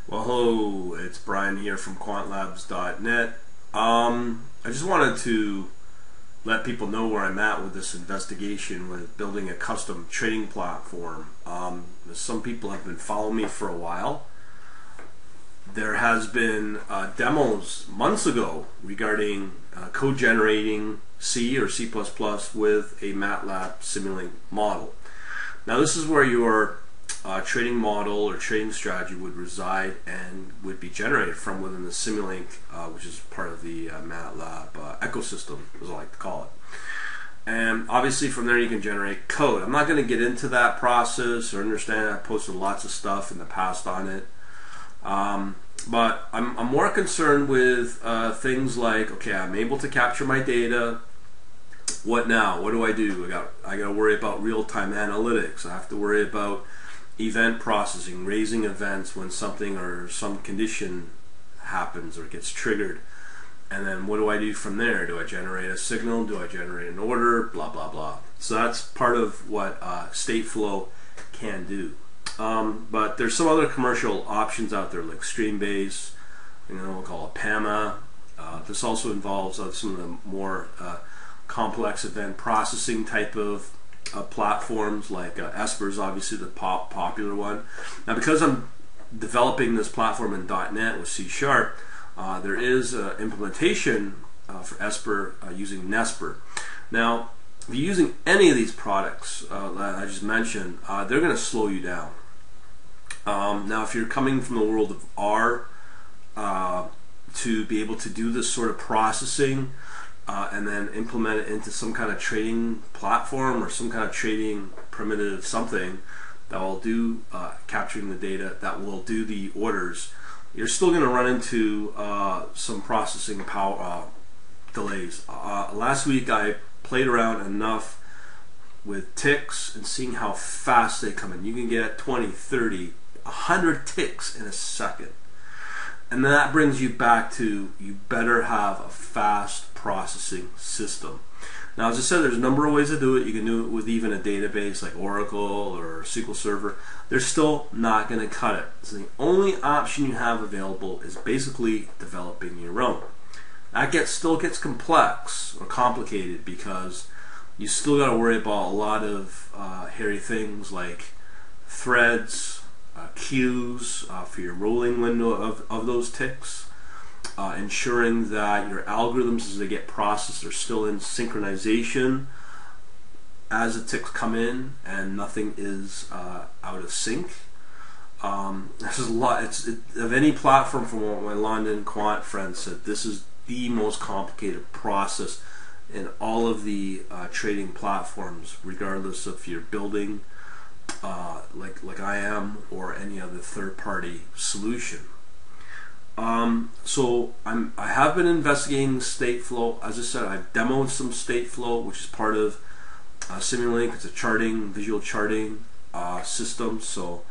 Well, hello, it's Brian here from quantlabs.net. I just wanted to let people know where I'm at with this investigation with building a custom trading platform. Some people have been following me for a while. There has been demos months ago regarding code generating C or C++ with a Matlab Simulink model. Now this is where your trading model or trading strategy would reside and would be generated from within the Simulink, which is part of the Matlab ecosystem, as I like to call it. And obviously from there you can generate code. I'm not going to get into that process or understand. I posted lots of stuff in the past on it. But I'm more concerned with things like, okay, I'm able to capture my data. What now? What do? I got to worry about real-time analytics. I have to worry about event processing, raising events when something or some condition happens or gets triggered. And then what do I do from there? Do I generate a signal? Do I generate an order? Blah, blah, blah. So that's part of what Stateflow can do. But there's some other commercial options out there like Streambase, we'll call it PAMA. This also involves some of the more complex event processing type of platforms like Esper is obviously the popular one. Now because I'm developing this platform in .NET with C#, there is implementation for Esper using Nesper. Now if you're using any of these products that I just mentioned, they're going to slow you down. Now if you're coming from the world of R to be able to do this sort of processing and then implement it into some kind of trading platform or some kind of trading primitive something that will do capturing the data, that will do the orders, you're still going to run into some processing power delays. Last week I played around enough with ticks and seeing how fast they come in. You can get 20, 30, 100 ticks in a second. And then that brings you back to, you better have a fast processing system. Now as I said, there's a number of ways to do it. You can do it with even a database like Oracle or SQL Server. They're still not going to cut it. So the only option you have available is basically developing your own. That still gets complex or complicated because you still got to worry about a lot of hairy things like threads, queues for your rolling window of those ticks, ensuring that your algorithms as they get processed are still in synchronization as the ticks come in and nothing is out of sync. This is a lot. Of any platform, from what my London quant friend said, this is the most complicated process in all of the trading platforms, regardless if you're building like I am or any other third-party solution. So I have been investigating Stateflow. As I said, I've demoed some Stateflow, which is part of Simulink. It's a visual charting system. So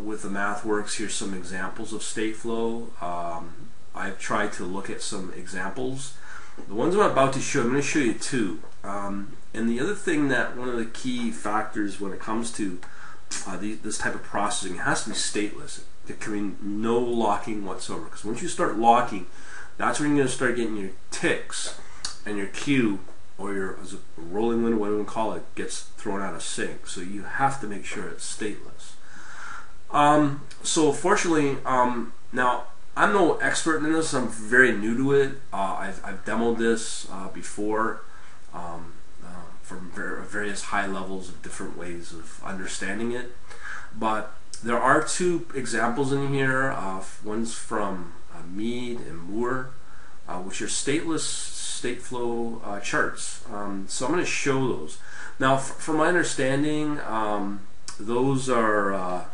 with the MathWorks, here's some examples of Stateflow. I've tried to look at some examples. The ones I'm about to show, I'm going to show you two. And the other thing that one of the key factors when it comes to this type of processing, it has to be stateless. There can be no locking whatsoever, because once you start locking, that's when you're going to start getting your ticks and your queue or your rolling window, whatever you call it, gets thrown out of sync. So you have to make sure it's stateless. So fortunately, now I'm no expert in this. I'm very new to it. I've demoed this before from various high levels of different ways of understanding it. But there are two examples in here. One's from Mead and Moore, which are stateless Stateflow charts. So I'm going to show those. Now, from my understanding, those are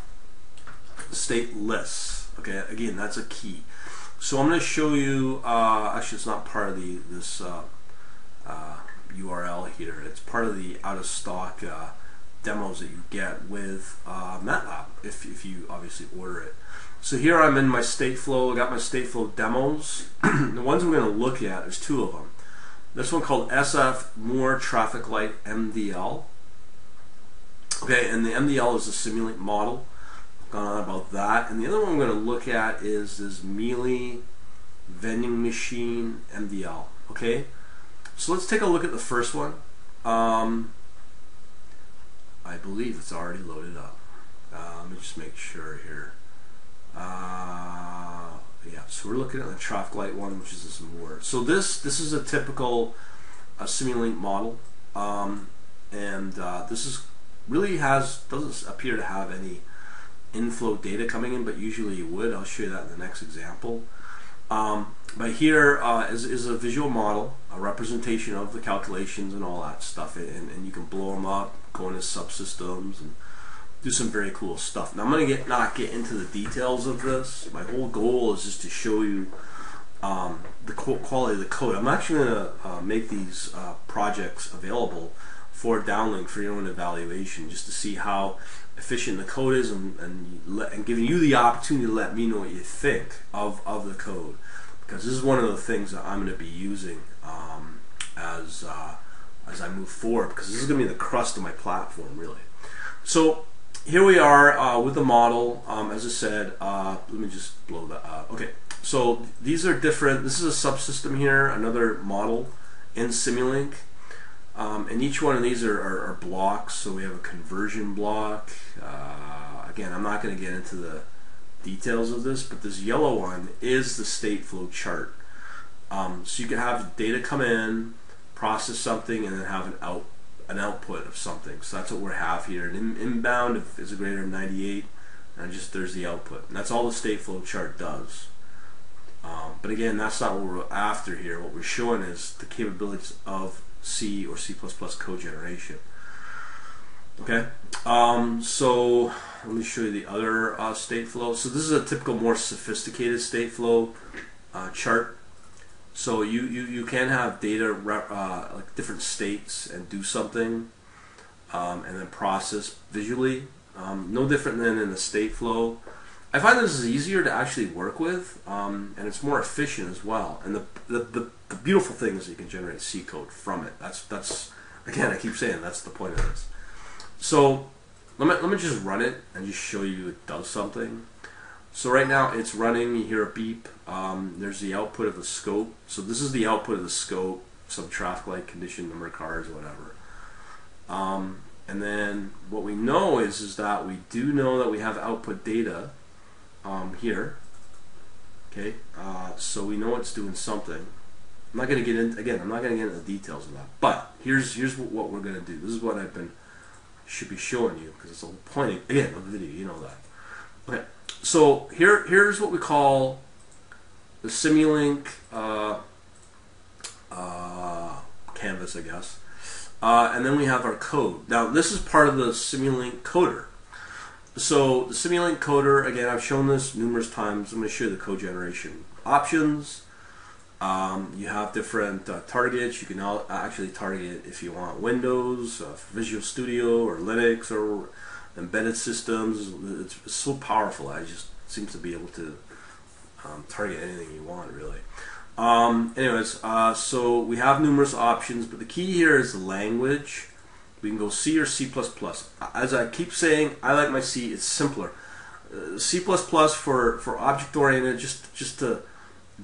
stateless. Okay, again, that's a key. So I'm going to show you. Actually, it's not part of this URL here. It's part of the out-of-stock demos that you get with Matlab if you obviously order it. So here I'm in my Stateflow. I got my Stateflow demos. The ones we're going to look at, there's two of them. This one called SF Moore Traffic Light MDL. Okay, and the MDL is a Simulink model. gone on about that. And the other one I'm going to look at is this Mealy vending machine MDL. Okay, so let's take a look at the first one. I believe it's already loaded up. Let me just make sure here. Yeah, so we're looking at the traffic light one, which is this more. So this is a typical Simulink model, and this is really doesn't appear to have any inflow data coming in, but usually you would. I'll show you that in the next example. But here is a visual model, a representation of the calculations and all that stuff, and you can blow them up, go into subsystems, and do some very cool stuff. Now I'm going to not get into the details of this. My whole goal is just to show you the quality of the code. I'm actually going to make these projects available for downlink for your own evaluation, just to see how efficient the code is, and giving you the opportunity to let me know what you think of the code, because this is one of the things that I'm going to be using as I move forward, because this is going to be the crust of my platform, really. So here we are with the model. As I said, let me just blow that up. Okay, so these are different. This is a subsystem here, another model in Simulink. And each one of these are blocks. So we have a conversion block. Again, I'm not going to get into the details of this, but this yellow one is the state flow chart. So you can have data come in, process something, and then have an output of something. So that's what we have here. And inbound is greater than 98, and there's the output. And that's all the state flow chart does. But again, that's not what we're after here. What we're showing is the capabilities of C or C++ code generation. Okay, so let me show you the other state flow. So this is a typical, more sophisticated state flow chart. So you can have data like different states and do something, and then process visually. No different than in the state flow. I find this is easier to actually work with, and it's more efficient as well. And the beautiful thing is that you can generate C code from it. That's again, I keep saying that's the point of this. So let me just run it and just show you it does something. So right now it's running. You hear a beep. There's the output of the scope. So this is the output of the scope. Some traffic light condition, number of cars, whatever. And then what we know is that we do know that we have output data here. Okay, so we know it's doing something. I'm not going to get into, again, I'm not going to get into the details of that. But here's what we're going to do. This is what should be showing you, because it's the whole point again of the video. You know that. Okay, so here's what we call the Simulink canvas, I guess. And then we have our code. Now this is part of the Simulink coder. So the Simulink coder, again, I've shown this numerous times. I'm going to show you the code generation options. You have different targets. You can actually target, if you want, Windows, Visual Studio, or Linux, or embedded systems. It's so powerful. I just seems to be able to target anything you want, really. Anyways, so we have numerous options, but the key here is the language. We can go C or C++. As I keep saying, I like my C. It's simpler. C++ for object-oriented, just to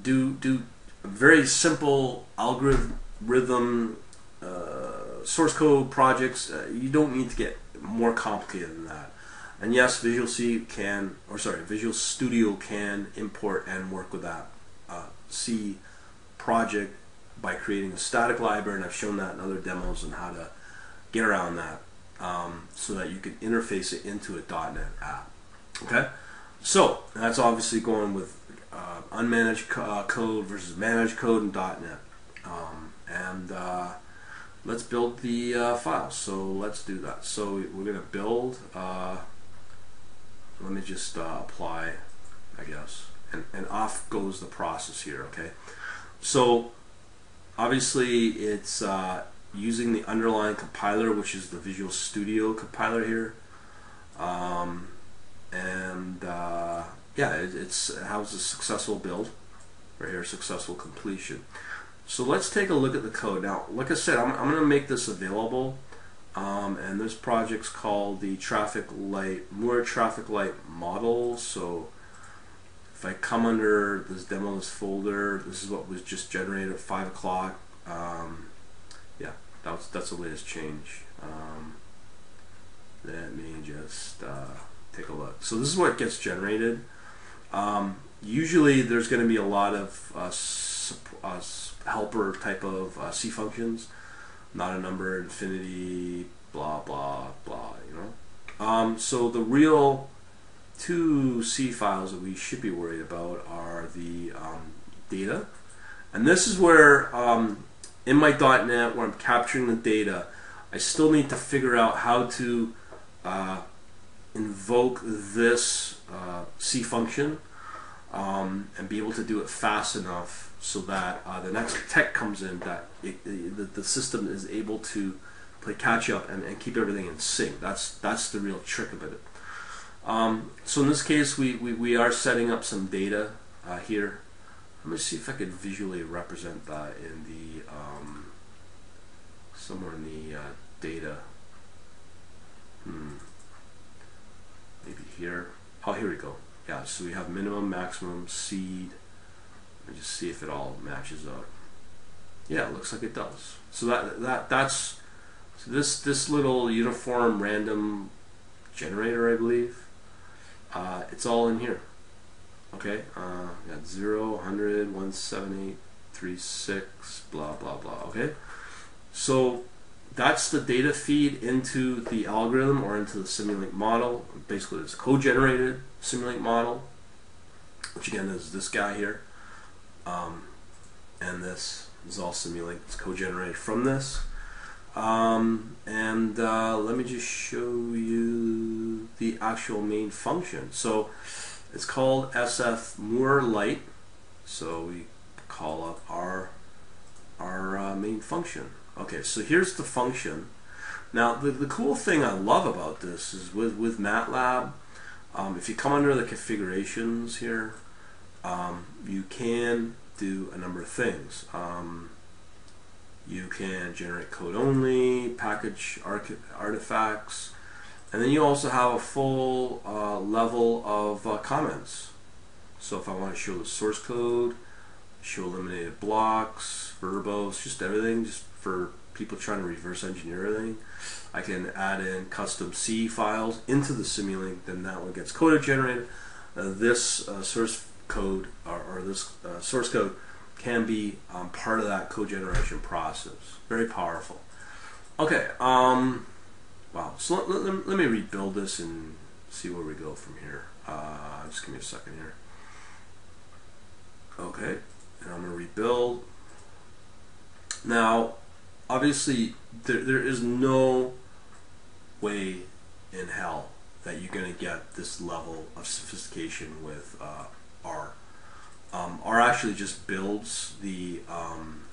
do very simple algorithm source code projects. You don't need to get more complicated than that. And yes, Visual Studio can import and work with that C project by creating a static library, and I've shown that in other demos on how to get around that, so that you can interface it into a .NET app. Okay, so that's obviously going with unmanaged code versus managed code in .NET. Let's build the file. So let's do that. So we're going to build. Let me just apply, I guess, and off goes the process here. Okay, so obviously it's using the underlying compiler, which is the Visual Studio compiler here, yeah, it has a successful build right here, successful completion. So let's take a look at the code. Now, like I said, I'm going to make this available and this project's called the Moore traffic light model. So if I come under this demos folder, this is what was just generated at 5 o'clock. Yeah, that's the latest change. Let me just take a look. So this is what gets generated. Usually there's going to be a lot of helper type of C functions, not a number, infinity, blah blah blah, you know. So the real two C files that we should be worried about are the data, and this is where in my .NET, where I'm capturing the data, I still need to figure out how to invoke this C function and be able to do it fast enough so that the next tech comes in, that the system is able to play catch up and keep everything in sync. That's the real trick of it. So in this case, we are setting up some data here. Let me see if I could visually represent that in the somewhere in the data. Maybe here. Oh, here we go. Yeah, so we have minimum, maximum, seed. Let me just see if it all matches up. Yeah, it looks like it does. So that's so this little uniform random generator, I believe. It's all in here. Okay, got 0, 100, 178, 36, blah blah blah. Okay, so that's the data feed into the algorithm or into the Simulink model. Basically, it's code-generated Simulink model, which again is this guy here, and this is all Simulink. It's code-generated from this. Let me just show you the actual main function. So it's called SF Moore Light. So we call up our main function. Okay, so here's the function. Now the cool thing I love about this is with Matlab, if you come under the configurations here, you can do a number of things. You can generate code only, package artifacts, and then you also have a full level of comments. So if I want to show the source code, show eliminated blocks, verbose, just everything, just for people trying to reverse engineer everything. I can add in custom C files into the Simulink, then that one gets code generated. This source code or this source code can be part of that code generation process. Very powerful. Okay, wow. So let me rebuild this and see where we go from here. Just give me a second here. Okay, and I'm going to rebuild. Now, obviously, there is no way in hell that you're going to get this level of sophistication with R. R actually just builds the hang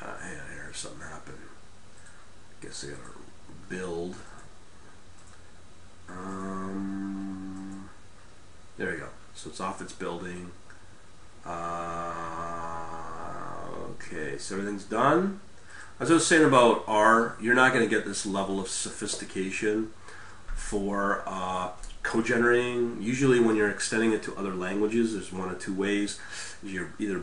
on here, something happened. I guess I gotta build. There we go. So it's off its building. Okay, so everything's done. As I was saying about R, you're not going to get this level of sophistication for code generating. Usually when you're extending it to other languages, there's one of two ways. You're either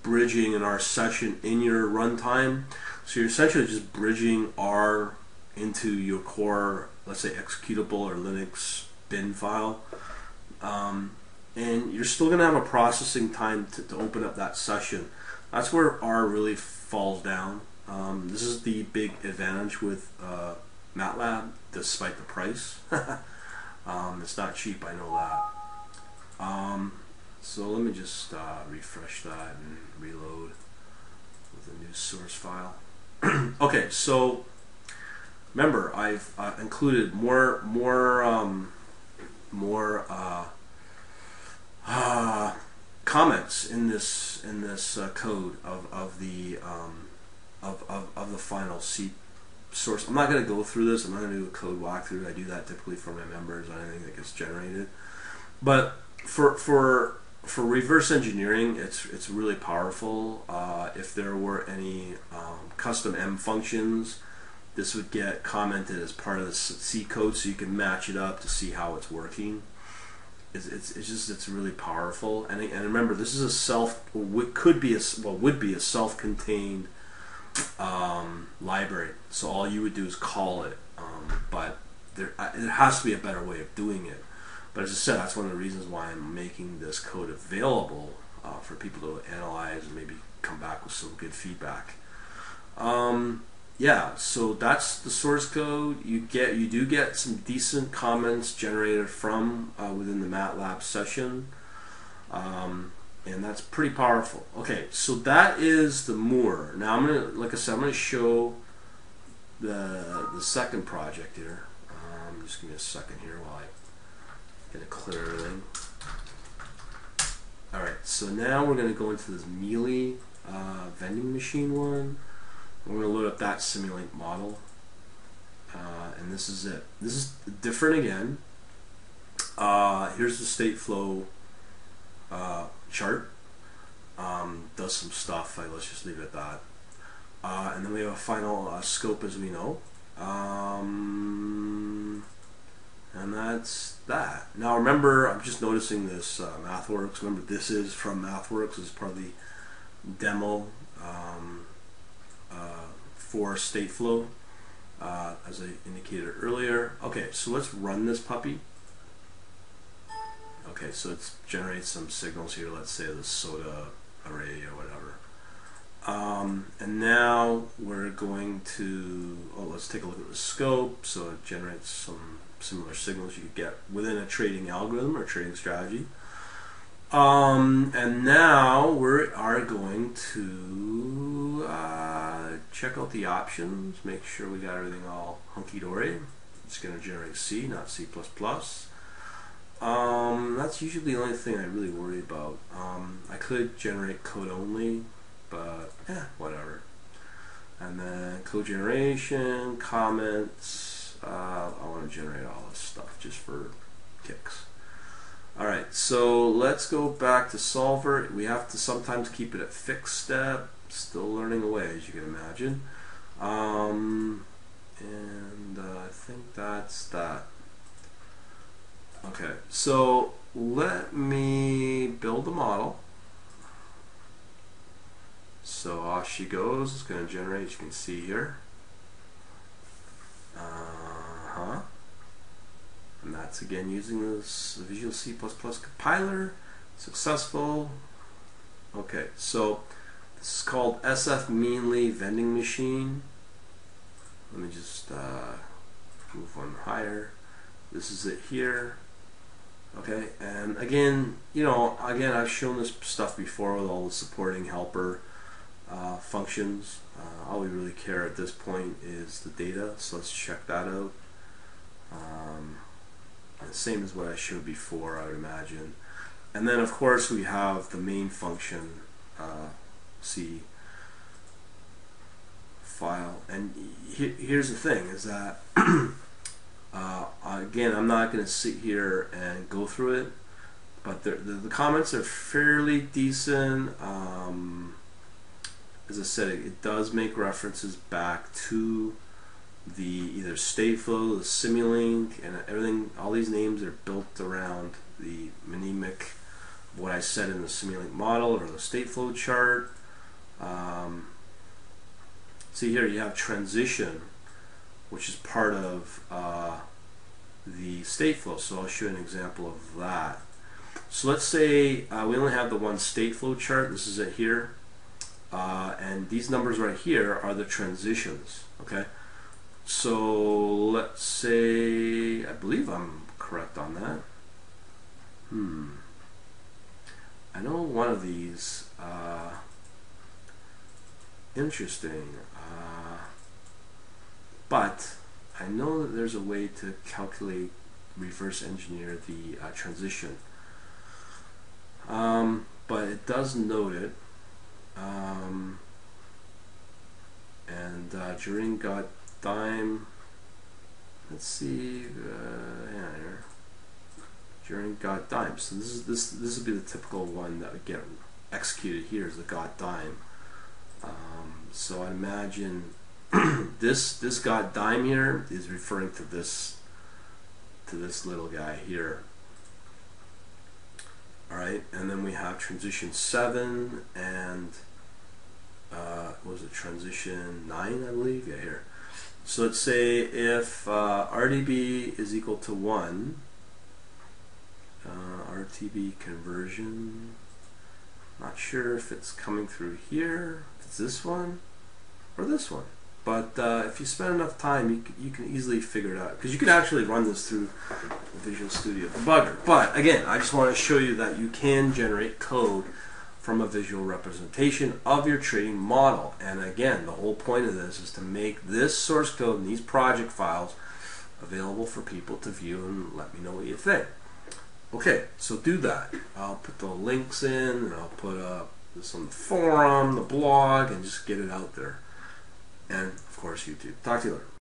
bridging an R session in your runtime, so you're essentially just bridging R into your core, let's say executable or Linux bin file, and you're still going to have a processing time to open up that session. That's where R really falls down. This is the big advantage with Matlab, despite the price. It's not cheap, I know that. So let me just refresh that and reload with a new source file. Okay, so remember, I've included more comments in this code of the final C source. I'm not going to go through this. I'm not going to do a code walkthrough. I do that typically for my members on anything that gets generated. But for reverse engineering, it's really powerful. If there were any custom M functions this would get commented as part of the C code, so you can match it up to see how it's working. It's really powerful. And remember, this is would be a self-contained library. So all you would do is call it, but there has to be a better way of doing it. But as I said, that's one of the reasons why I'm making this code available for people to analyze and maybe come back with some good feedback. Yeah, so that's the source code. You do get some decent comments generated from within the Matlab session, and that's pretty powerful. Okay, so that is the Moore. Now I'm gonna, like I said, I'm gonna show the second project here. Just give me a second here while I get it clear everything. All right, so now we're gonna go into this Mealy vending machine one. We're going to load up that Simulink model, and this is it. This is different again. Here's the state flow chart. Does some stuff. Let's just leave it at that. And then we have a final scope, as we know. And that's that. Now remember, I'm just noticing this MathWorks. Remember, this is from MathWorks. This is part of the demo. For state flow, as I indicated earlier. Okay, so let's run this puppy. Okay, so it's generates some signals here. Let's say the soda array or whatever. And now we're going to, let's take a look at the scope. So it generates some similar signals you could get within a trading algorithm or trading strategy. And now we are going to check out the options, make sure we got everything all hunky-dory. It's going to generate C, not C++. That's usually the only thing I really worry about. I could generate code only, but whatever. And then code generation, comments. I want to generate all this stuff just for kicks. Alright, so let's go back to solver. We have to sometimes keep it at fixed step. Still learning away, as you can imagine. And I think that's that. Okay, so let me build a model. So off she goes. It's going to generate, as you can see here. And that's again using this Visual C++ compiler. Successful. Okay, so this is called SF Mealy Vending Machine. Let me just move one higher. This is it here. Okay, and again, I've shown this stuff before with all the supporting helper functions. All we really care at this point is the data, so let's check that out. And same as what I showed before, I would imagine. And then of course we have the main function C file. And here's the thing, is that again, I'm not going to sit here and go through it, but the comments are fairly decent. As I said, it does make references back to the either stateflow, the Simulink, and everything. All these names are built around the mnemonic, what I said in the Simulink model or the stateflow chart. See here, you have transition, which is part of the stateflow. So I'll show you an example of that. So let's say we only have the one stateflow chart. This is it here. And these numbers right here are the transitions. Okay, so let's say, I believe I'm correct on that. I know one of these, interesting, but I know that there's a way to calculate, reverse engineer the transition, but it does note it. And during got dime, let's see, here, during got dime. So this would be the typical one that would get executed here, is the got dime. So I imagine this got dime here is referring to this little guy here. Alright, and then we have transition 7 and what was it, transition 9, I believe? Yeah, here. So let's say if RDB is equal to 1, RTB conversion, not sure if it's coming through here, if it's this one or this one. But if you spend enough time, you can easily figure it out, because you can actually run this through Visual Studio Debugger. But again, I just want to show you that you can generate code from a visual representation of your trading model. And again, the whole point of this is to make this source code and these project files available for people to view and let me know what you think. Okay, so do that. I'll put the links in, and I'll put this on the forum, the blog, and just get it out there. And of course YouTube. Talk to you later.